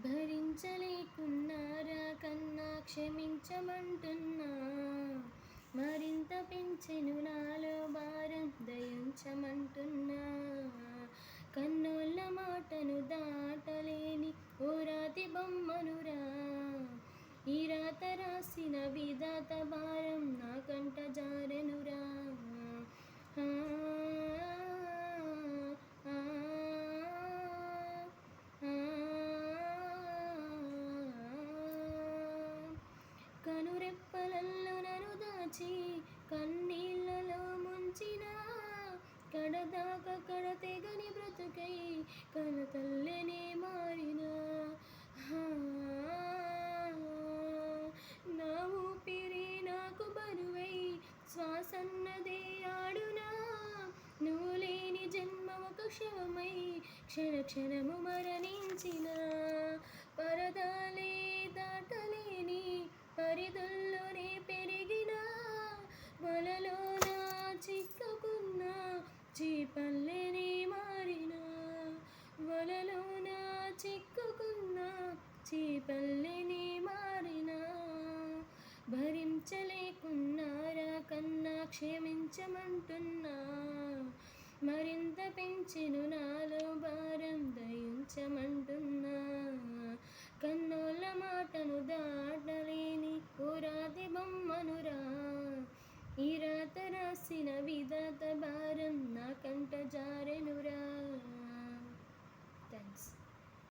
భరించలేకున్నారా కన్నా క్షమించమంటున్నా, మరింత పెంచెను నాలో భారం దయించమంటున్నా. కన్నోళ్ళ మాటను దాటలేని ఓ రాతి బొమ్మనురా, ఈ రాత రాసిన విధాత భారం నా కంట జారెనురా. కనురెప్పలల్లో నన్ను దాచి కన్నీళ్ళలో ముంచిన, కడదాకా కడతెగని బ్రతుకై కలతల్లనే మారిన. నా ఊపిరి నాకు బరువై శ్వాసన్నదే ఆడునా, నువ్వు లేని జన్మ ఒక శవమై క్షణ క్షణము మరణించిన. పరదాలే దాటలేని పరిధుల్లోనే పెరిగిన, వలలోన చిక్కుకున్న చీపల్లెనే మారిన, వలలోన చిక్కుకున్న చీపల్లెనే మారిన. భరించలేకున్నారా కన్నా క్షమించమంటున్నా, మరింత పెంచెను నాలో భారం దయించమంటున్నా. కన్నోళ్ళ మాటను దాటలేని ఓ రాతి బొమ్మనురా, ఈ రాత రాసిన విధాత భారం నా కంట జారెనురా.